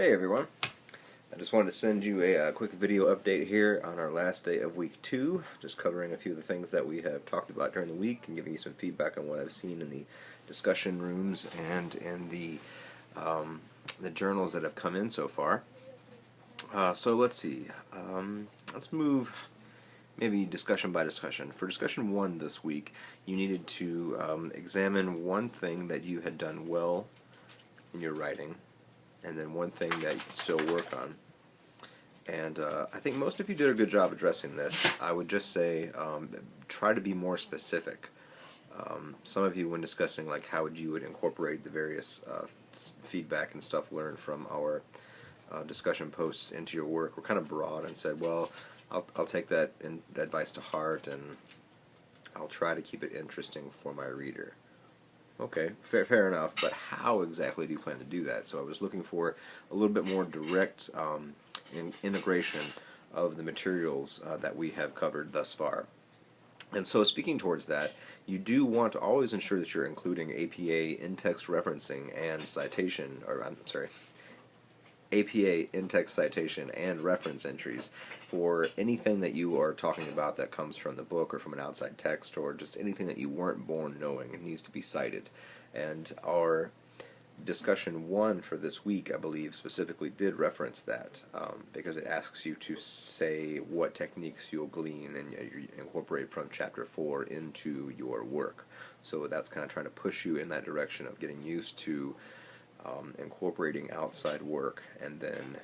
Hey everyone, I just wanted to send you a quick video update here on our last day of week 2, just covering a few of the things that we have talked about during the week and giving you some feedback on what I've seen in the discussion rooms and in the journals that have come in so far. So let's see, let's move maybe discussion by discussion. For discussion 1 this week, you needed to examine one thing that you had done well in your writing, and then one thing that you can still work on. And I think most of you did a good job addressing this. I would just say try to be more specific. Some of you, when discussing like how you would incorporate the various feedback and stuff learned from our discussion posts into your work, were kind of broad and said, well, I'll take that advice to heart and I'll try to keep it interesting for my reader. Okay, fair enough, but how exactly do you plan to do that? So I was looking for a little bit more direct integration of the materials that we have covered thus far. And so speaking towards that, you do want to always ensure that you're including APA in-text referencing and citation, or I'm sorry, APA in-text citation and reference entries for anything that you are talking about that comes from the book or from an outside text, or just anything that you weren't born knowing. It needs to be cited. And our discussion 1 for this week, I believe, specifically did reference that, because it asks you to say what techniques you'll glean and you incorporate from chapter 4 into your work. So that's kind of trying to push you in that direction of getting used to incorporating outside work and then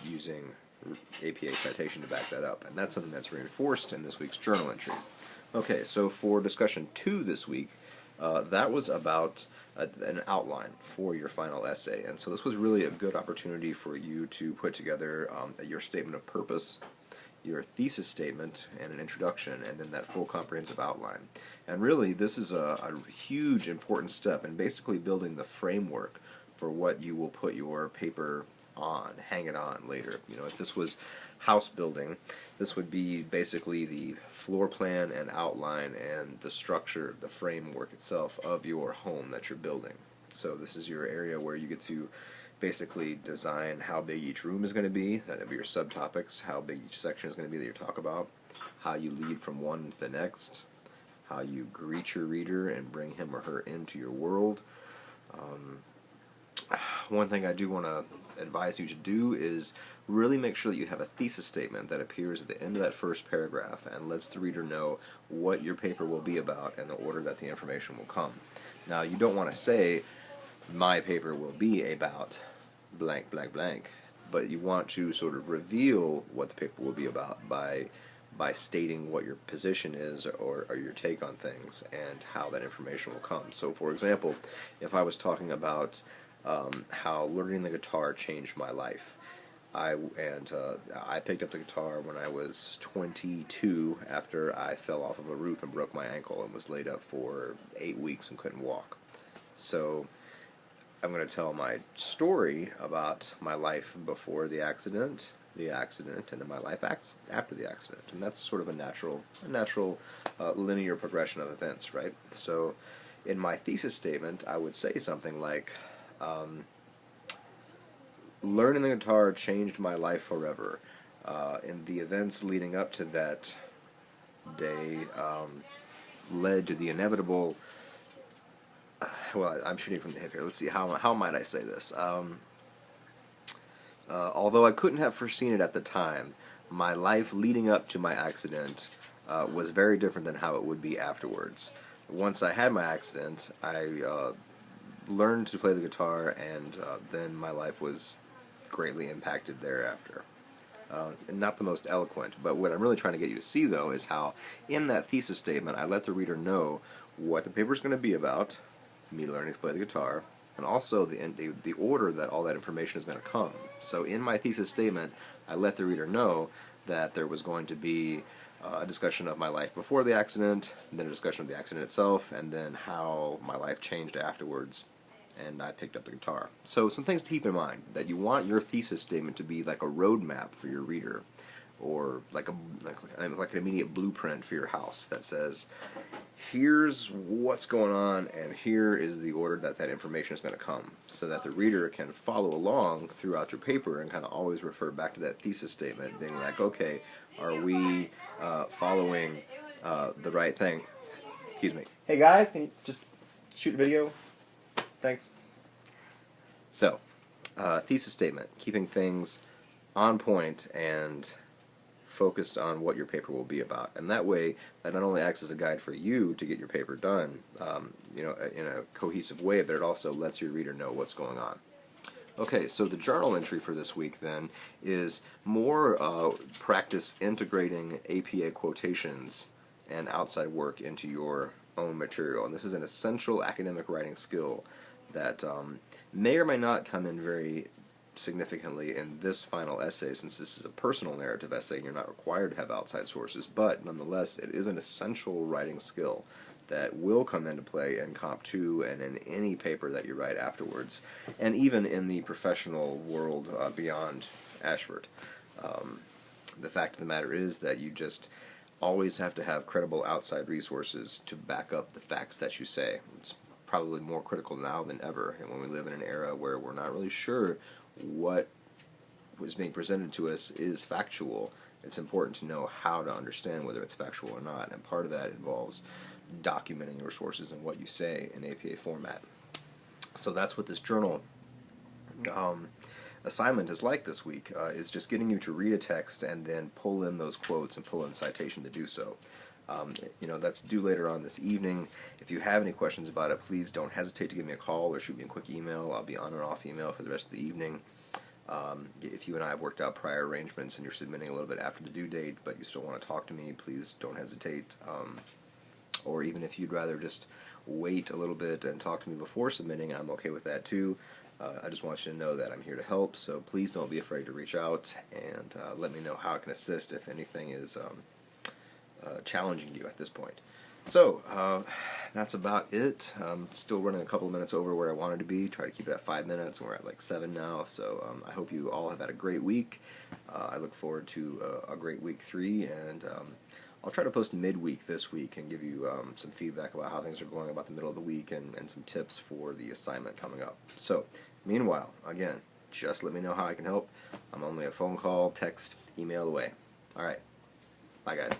using APA citation to back that up. And that's something that's reinforced in this week's journal entry. Okay, so for discussion 2 this week, that was about an outline for your final essay. And so this was really a good opportunity for you to put together your statement of purpose, your thesis statement, and an introduction, and then that full comprehensive outline. And really, this is a huge, important step in basically building the framework for what you will put your paper on, hang it on later. You know, if this was house building, this would be basically the floor plan and outline and the structure, the framework itself of your home that you're building. So this is your area where you get to basically design how big each room is going to be, that would be your subtopics, how big each section is going to be that you talk about, how you lead from one to the next, how you greet your reader and bring him or her into your world. One thing I do want to advise you to do is really make sure that you have a thesis statement that appears at the end of that first paragraph and lets the reader know what your paper will be about and the order that the information will come. Now, you don't want to say, my paper will be about blank, blank, blank, but you want to sort of reveal what the paper will be about by stating what your position is or your take on things and how that information will come. So, for example, if I was talking about how learning the guitar changed my life, I picked up the guitar when I was 22 after I fell off of a roof and broke my ankle and was laid up for 8 weeks and couldn't walk. So I'm going to tell my story about my life before the accident, and then my life after the accident. And that's sort of a natural linear progression of events, right? So in my thesis statement, I would say something like, learning the guitar changed my life forever. And the events leading up to that day led to the inevitable. Well, I'm shooting from the hip here. Let's see, how might I say this? Although I couldn't have foreseen it at the time, my life leading up to my accident was very different than how it would be afterwards. Once I had my accident, I learned to play the guitar, and then my life was greatly impacted thereafter. And not the most eloquent, but what I'm really trying to get you to see, though, is how in that thesis statement I let the reader know what the paper is going to be about, me learning to play the guitar, and also the order that all that information is going to come. So in my thesis statement, I let the reader know that there was going to be a discussion of my life before the accident, then a discussion of the accident itself, and then how my life changed afterwards, and I picked up the guitar. So some things to keep in mind, that you want your thesis statement to be like a roadmap for your reader, or like an immediate blueprint for your house that says, here's what's going on, and here is the order that that information is going to come, so that the reader can follow along throughout your paper and kind of always refer back to that thesis statement, being like, okay, are we following the right thing? Excuse me. Hey guys, can you just shoot a video? Thanks. So, thesis statement, keeping things on point and focused on what your paper will be about, and that way that not only acts as a guide for you to get your paper done, in a cohesive way, but it also lets your reader know what's going on. Okay, so the journal entry for this week then is more practice integrating APA quotations and outside work into your own material, and this is an essential academic writing skill that may or may not come in very significantly in this final essay, since this is a personal narrative essay and you're not required to have outside sources, but nonetheless it is an essential writing skill that will come into play in Comp 2 and in any paper that you write afterwards, and even in the professional world beyond Ashford. The fact of the matter is that you just always have to have credible outside resources to back up the facts that you say. It's probably more critical now than ever, and when we live in an era where we're not really sure what was being presented to us is factual, it's important to know how to understand whether it's factual or not, and part of that involves documenting your sources and what you say in APA format. So that's what this journal assignment is like this week, is just getting you to read a text and then pull in those quotes and pull in citation to do so. That's due later on this evening. If you have any questions about it, please don't hesitate to give me a call or shoot me a quick email. I'll be on and off email for the rest of the evening. If you and I have worked out prior arrangements and you're submitting a little bit after the due date, but you still want to talk to me, please don't hesitate. Or even if you'd rather just wait a little bit and talk to me before submitting, I'm okay with that too. I just want you to know that I'm here to help, so please don't be afraid to reach out and let me know how I can assist if anything is challenging you at this point. So, that's about it. Still running a couple of minutes over where I wanted to be. Try to keep it at 5 minutes, and we're at like 7 now, so I hope you all have had a great week. I look forward to a great week 3, and I'll try to post midweek this week and give you some feedback about how things are going about the middle of the week and some tips for the assignment coming up. So, meanwhile, again, just let me know how I can help. I'm only a phone call, text, email away. Alright, bye guys.